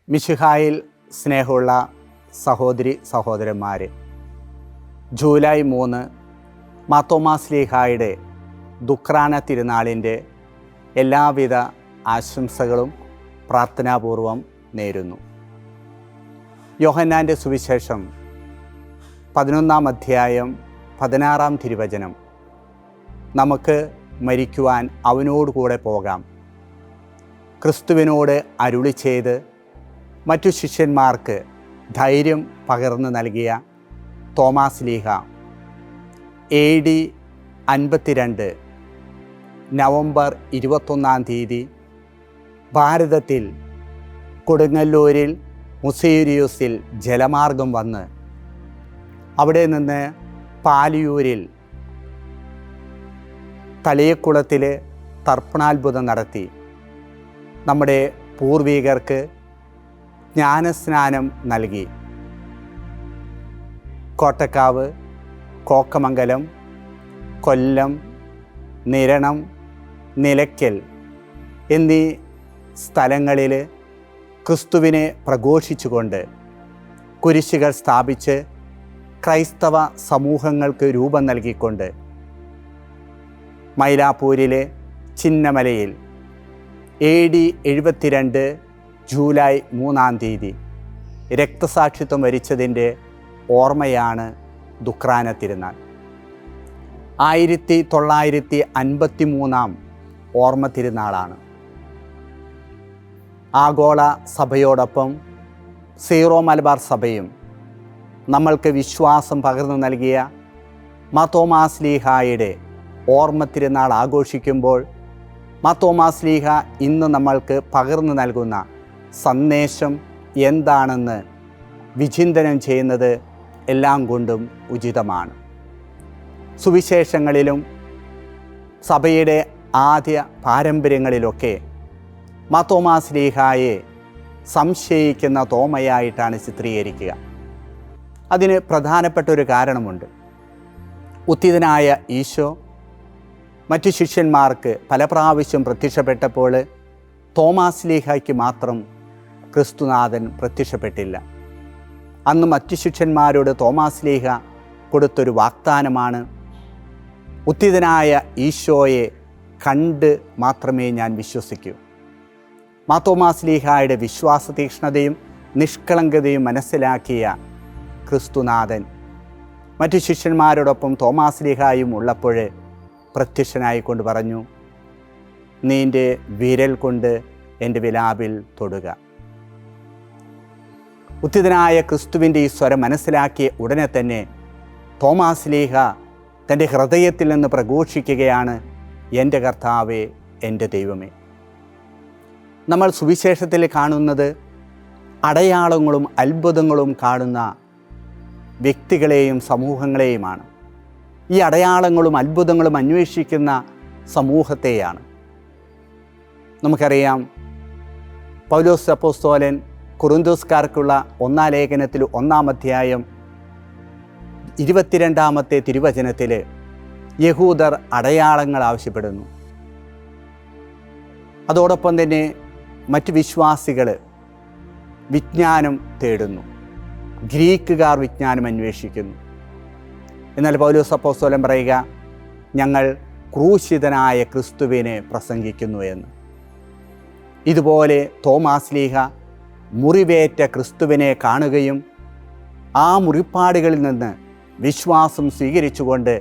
മിശിഹായിൽ സ്നേഹമുള്ള സഹോദരി സഹോദരന്മാരെ, ജൂലൈ 3 മാർത്തോമാ ശ്ലീഹായുടെ ദുഃഖ്രാന തിരുനാളിൻ്റെ എല്ലാവിധ ആശംസകളും പ്രാർത്ഥനാപൂർവം നേരുന്നു. യോഹന്നാൻ്റെ സുവിശേഷം 11 അധ്യായം 16 തിരുവചനം, നമുക്ക് മരിക്കുവാൻ അവനോടുകൂടെ പോകാം. ക്രിസ്തുവിനോട് അരുളി ചെയ്ത് മറ്റു ശിഷ്യന്മാർക്ക് ധൈര്യം പകർന്നു നൽകിയ തോമാസ് ശ്ലീഹ AD 52 നവംബർ 21 ഭാരതത്തിൽ കൊടുങ്ങല്ലൂരിൽ മുസേരിയൂസിൽ ജലമാർഗം വന്ന് അവിടെ നിന്ന് പാലിയൂരിൽ തളിയക്കുളത്തിൽ തർപ്പണാത്ഭുതം നടത്തി നമ്മുടെ പൂർവികർക്ക് ജ്ഞാനസ്നാനം നൽകി. കോട്ടക്കാവ്, കോക്കമംഗലം, കൊല്ലം, നിരണം, നിലയ്ക്കൽ എന്നീ സ്ഥലങ്ങളിൽ ക്രിസ്തുവിനെ പ്രഘോഷിച്ചുകൊണ്ട് കുരിശുകൾ സ്ഥാപിച്ച് ക്രൈസ്തവ സമൂഹങ്ങൾക്ക് രൂപം നൽകിക്കൊണ്ട് മൈലാപ്പൂരിലെ ചിന്നമലയിൽ AD 72 ജൂലൈ 3 രക്തസാക്ഷിത്വം വരിച്ചതിൻ്റെ ഓർമ്മയാണ് ദുഃഖ്രാന തിരുനാൾ. 1953 ഓർമ്മ തിരുനാളാണ്. ആഗോള സഭയോടൊപ്പം സീറോ മലബാർ സഭയും നമ്മൾക്ക് വിശ്വാസം പകർന്നു നൽകിയ മാർത്തോമാ ശ്ലീഹായുടെ ഓർമ്മ തിരുനാൾ ആഘോഷിക്കുമ്പോൾ മാർത്തോമാ ശ്ലീഹ ഇന്ന് നമ്മൾക്ക് പകർന്നു നൽകുന്ന സന്ദേശം എന്താണെന്ന് വിചിന്തനം ചെയ്യുന്നത് എല്ലാം കൊണ്ടും ഉചിതമാണ്. സുവിശേഷങ്ങളിലും സഭയുടെ ആദ്യ പാരമ്പര്യങ്ങളിലൊക്കെ മാർത്തോമാ ശ്ലീഹായെ സംശയിക്കുന്ന തോമയായിട്ടാണ് ചിത്രീകരിക്കുക. അതിന് പ്രധാനപ്പെട്ട ഒരു കാരണമുണ്ട്. ഉത്തിതനായ ഈശോ മറ്റു ശിഷ്യന്മാർക്ക് പല പ്രാവശ്യം പ്രത്യക്ഷപ്പെട്ടപ്പോൾ തോമാസ് ശ്ലീഹായ്ക്ക് മാത്രം ക്രിസ്തുനാഥൻ പ്രത്യക്ഷപ്പെട്ടില്ല. അന്ന് മറ്റു ശിഷ്യന്മാരോട് തോമാസ് ശ്ലീഹ കൊടുത്തൊരു വാഗ്ദാനമാണ്, ഉത്തിതനായ ഈശോയെ കണ്ട് മാത്രമേ ഞാൻ വിശ്വസിക്കൂ. മാർത്തോമാ ശ്ലീഹായുടെ വിശ്വാസ തീക്ഷ്ണതയും നിഷ്കളങ്കതയും മനസ്സിലാക്കിയ ക്രിസ്തുനാഥൻ മറ്റു ശിഷ്യന്മാരോടൊപ്പം തോമാസ് ശ്ലീഹായും ഉള്ളപ്പോൾ പ്രത്യക്ഷനായിക്കൊണ്ട് പറഞ്ഞു, നിന്റെ വിരൽ കൊണ്ട് എൻ്റെ വിലാപിൽ തൊടുക. ഉത്തിതനായ ക്രിസ്തുവിൻ്റെ ഈ സ്വരം മനസ്സിലാക്കിയ ഉടനെ തന്നെ തോമാസ് ശ്ലീഹ തൻ്റെ ഹൃദയത്തിൽ നിന്ന് പ്രഘോഷിക്കുകയാണ്, എൻ്റെ കർത്താവേ, എൻ്റെ ദൈവമേ. നമ്മൾ സുവിശേഷത്തിൽ കാണുന്നത് അടയാളങ്ങളും അത്ഭുതങ്ങളും കാണുന്ന വ്യക്തികളെയും സമൂഹങ്ങളെയുമാണ്. ഈ അടയാളങ്ങളും അത്ഭുതങ്ങളും അന്വേഷിക്കുന്ന സമൂഹത്തെയാണ്. നമുക്കറിയാം, പൗലോസ് അപ്പോസ്തലൻ കൊറിന്തോസ്കാർക്കുള്ള 1 ലേഖനത്തിൽ 1 അധ്യായം 22 തിരുവചനത്തിൽ യഹൂദർ അടയാളങ്ങൾ ആവശ്യപ്പെടുന്നു. അതോടൊപ്പം തന്നെ മറ്റ് വിശ്വാസികൾ വിജ്ഞാനം തേടുന്നു. ഗ്രീക്കുകാർ വിജ്ഞാനം അന്വേഷിക്കുന്നു. എന്നാൽ പൗലോസ് അപ്പോസ്തലൻ പറയുക, ഞങ്ങൾ ക്രൂശിതനായ ക്രിസ്തുവിനെ പ്രസംഗിക്കുന്നു എന്ന്. ഇതുപോലെ തോമാസ് ശ്ലീഹ മുറിവേറ്റ ക്രിസ്തുവിനെ കാണുകയും ആ മുറിപ്പാടുകളിൽ നിന്ന് വിശ്വാസം സ്വീകരിച്ചുകൊണ്ട്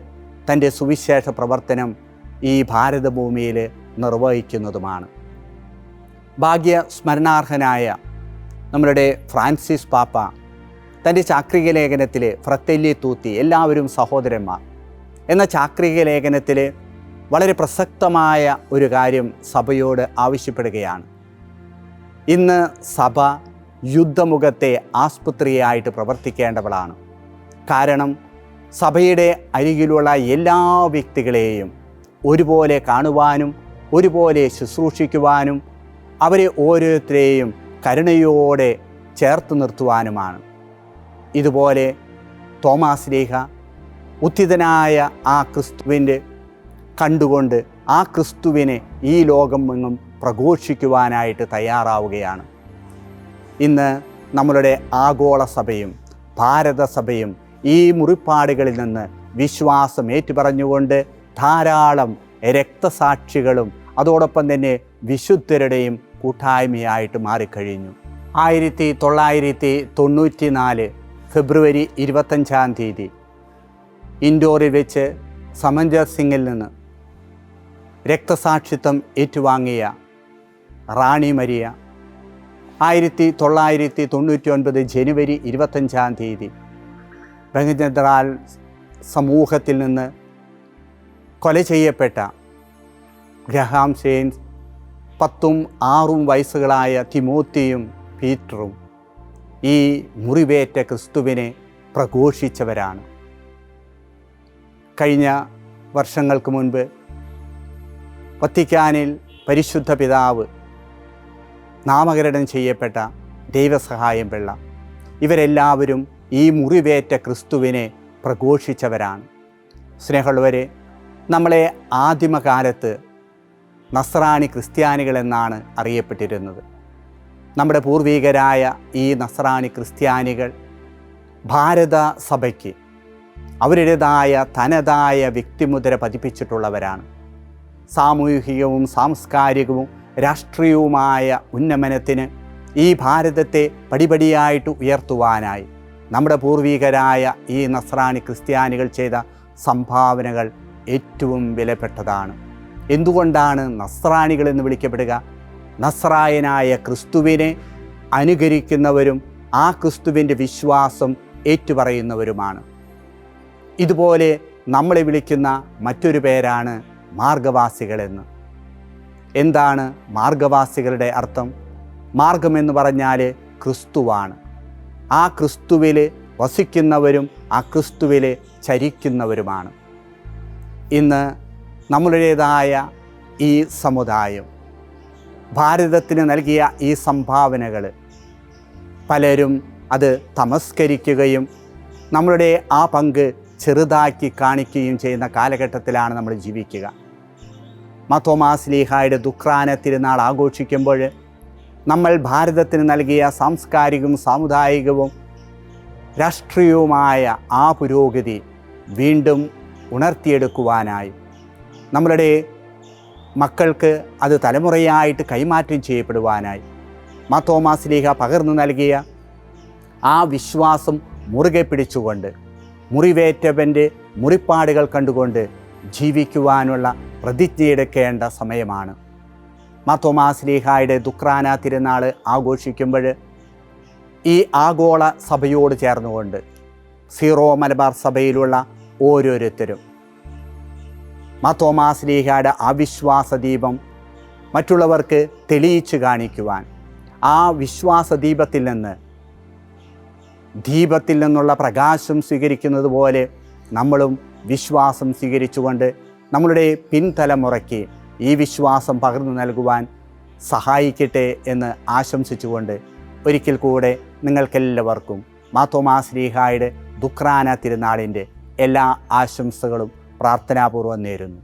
തൻ്റെ സുവിശേഷ പ്രവർത്തനം ഈ ഭാരതഭൂമിയിൽ നിർവഹിക്കുന്നതുമാണ്. ഭാഗ്യസ്മരണാർഹനായ നമ്മളുടെ ഫ്രാൻസിസ് പാപ്പ തൻ്റെ ചാക്രിക ലേഖനത്തിൽ ഫ്രത്തെല്ലി തൂത്തി എല്ലാവരും സഹോദരന്മാർ എന്ന ചാക്രിക ലേഖനത്തിൽ വളരെ പ്രസക്തമായ ഒരു കാര്യം സഭയോട് ആവശ്യപ്പെടുകയാണ്. ഇന്ന് സഭ യുദ്ധമുഖത്തെ ആസ്പത്രിയായിട്ട് പ്രവർത്തിക്കേണ്ടവളാണ്. കാരണം സഭയുടെ അരികിലുള്ള എല്ലാ വ്യക്തികളെയും ഒരുപോലെ കാണുവാനും ഒരുപോലെ ശുശ്രൂഷിക്കുവാനും അവരെ ഓരോരുത്തരെയും കരുണയോടെ ചേർത്ത് നിർത്തുവാനുമാണ്. ഇതുപോലെ തോമാസ് ശ്ലീഹ ഉത്തിതനായ ആ ക്രിസ്തുവിൻ്റെ കണ്ടുകൊണ്ട് ആ ക്രിസ്തുവിനെ ഈ ലോകം എങ്ങും പ്രഘോഷിക്കുവാനായിട്ട് തയ്യാറാവുകയാണ്. ഇന്ന് നമ്മളുടെ ആഗോള സഭയും ഭാരത സഭയും ഈ മുറിപ്പാടുകളിൽ നിന്ന് വിശ്വാസം ഏറ്റുപറഞ്ഞുകൊണ്ട് ധാരാളം രക്തസാക്ഷികളും അതോടൊപ്പം തന്നെ വിശുദ്ധരുടെയും കൂട്ടായ്മയായിട്ട് മാറിക്കഴിഞ്ഞു. 1994 ഫെബ്രുവരി 25 ഇൻഡോറിൽ വെച്ച് സമഞ്ജർ സിംഗിൽ നിന്ന് രക്തസാക്ഷിത്വം ഏറ്റുവാങ്ങിയ റാണി മരിയ 1999 ജനുവരി 25 ബംഗജദ്രാൽ സമൂഹത്തിൽ നിന്ന് കൊല ചെയ്യപ്പെട്ട ഗ്രഹാം സ്റ്റെയിൻസ്, 10ഉം 6ഉം വയസ്സുകളായ തിമോത്തിയും പീറ്ററും ഈ മുറിവേറ്റ ക്രിസ്തുവിനെ പ്രഘോഷിച്ചവരാണ്. കഴിഞ്ഞ വർഷങ്ങൾക്ക് മുൻപ് വത്തിക്കാനിൽ പരിശുദ്ധ പിതാവ് നാമകരണം ചെയ്യപ്പെട്ട ദൈവസഹായം പിള്ള, ഇവരെല്ലാവരും ഈ മുറിവേറ്റ ക്രിസ്തുവിനെ പ്രഘോഷിച്ചവരാണ്. സ്നേഹമുള്ളവരെ, നമ്മളെ ആദിമകാലത്ത് നസ്രാണി ക്രിസ്ത്യാനികളെന്നാണ് അറിയപ്പെട്ടിരുന്നത്. നമ്മുടെ പൂർവികരായ ഈ നസ്രാണി ക്രിസ്ത്യാനികൾ ഭാരത സഭയ്ക്ക് അവരുടേതായ തനതായ വ്യക്തിമുദ്ര പതിപ്പിച്ചിട്ടുള്ളവരാണ്. സാമൂഹികവും സാംസ്കാരികവും രാഷ്ട്രീയവുമായ ഉന്നമനത്തിന് ഈ ഭാരതത്തെ പടിപടിയായിട്ട് ഉയർത്തുവാനായി നമ്മുടെ പൂർവികരായ ഈ നസ്രാണി ക്രിസ്ത്യാനികൾ ചെയ്ത സംഭാവനകൾ ഏറ്റവും വിലപ്പെട്ടതാണ്. എന്തുകൊണ്ടാണ് നസ്രാണികൾ എന്ന് വിളിക്കപ്പെടുക? നസ്രായനായ ക്രിസ്തുവിനെ അനുകരിക്കുന്നവരും ആ ക്രിസ്തുവിൻ്റെ വിശ്വാസം ഏറ്റുപറയുന്നവരുമാണ്. ഇതുപോലെ നമ്മളെ വിളിക്കുന്ന മറ്റൊരു പേരാണ് മാർഗവാസികളെന്ന്. എന്താണ് മാർഗവാസികളുടെ അർത്ഥം? മാർഗമെന്ന് പറഞ്ഞാൽ ക്രിസ്തുവാണ്. ആ ക്രിസ്തുവിൽ വസിക്കുന്നവരും ആ ക്രിസ്തുവിൽ ചരിക്കുന്നവരുമാണ്. ഇന്ന് നമ്മളുടേതായ ഈ സമുദായം ഭാരതത്തിന് നൽകിയ ഈ സംഭാവനകൾ പലരും അത് തമസ്കരിക്കുകയും നമ്മളുടെ ആ പങ്ക് ചെറുതാക്കി കാണിക്കുകയും ചെയ്യുന്ന കാലഘട്ടത്തിലാണ് നമ്മൾ ജീവിക്കുക. മാർത്തോമാ ശ്ലീഹായുടെ ദുഃഖാന തിരുനാൾ ആഘോഷിക്കുമ്പോൾ നമ്മൾ ഭാരതത്തിന് നൽകിയ സാംസ്കാരികവും സാമുദായികവും രാഷ്ട്രീയവുമായ ആ പുരോഗതി വീണ്ടും ഉണർത്തിയെടുക്കുവാനായി നമ്മളുടെ മക്കൾക്ക് അത് തലമുറയായിട്ട് കൈമാറ്റം ചെയ്യപ്പെടുവാനായി മാർത്തോമാ ശ്ലീഹ പകർന്നു നൽകിയ ആ വിശ്വാസം മുറുകെ പിടിച്ചുകൊണ്ട് മുറിവേറ്റവൻ്റെ മുറിപ്പാടുകൾ കണ്ടുകൊണ്ട് ജീവിക്കുവാനുള്ള പ്രതിജ്ഞയെടുക്കേണ്ട സമയമാണ്. മാർത്തോമാ ശ്ലീഹായുടെ ദുഃഖാന തിരുനാൾ ആഘോഷിക്കുമ്പോൾ ഈ ആഗോള സഭയോട് ചേർന്നുകൊണ്ട് സീറോ മലബാർ സഭയിലുള്ള ഓരോരുത്തരും മാർത്തോമാ ശ്ലീഹായുടെ അവിശ്വാസ ദീപം മറ്റുള്ളവർക്ക് തെളിയിച്ചു കാണിക്കുവാൻ, ആ വിശ്വാസ ദീപത്തിൽ നിന്നുള്ള പ്രകാശം സ്വീകരിക്കുന്നത് പോലെ നമ്മളും വിശ്വാസം സ്വീകരിച്ചുകൊണ്ട് നമ്മളുടെ പിൻതലമുറയ്ക്ക് ഈ വിശ്വാസം പകർന്നു നൽകുവാൻ സഹായിക്കട്ടെ എന്ന് ആശംസിച്ചുകൊണ്ട് ഒരിക്കൽ കൂടെ നിങ്ങൾക്കെല്ലാവർക്കും മാർത്തോമാ ശ്ലീഹായുടെ ദുഃഖാന തിരുനാളിൻ്റെ എല്ലാ ആശംസകളും പ്രാർത്ഥനാപൂർവ്വം നേരുന്നു.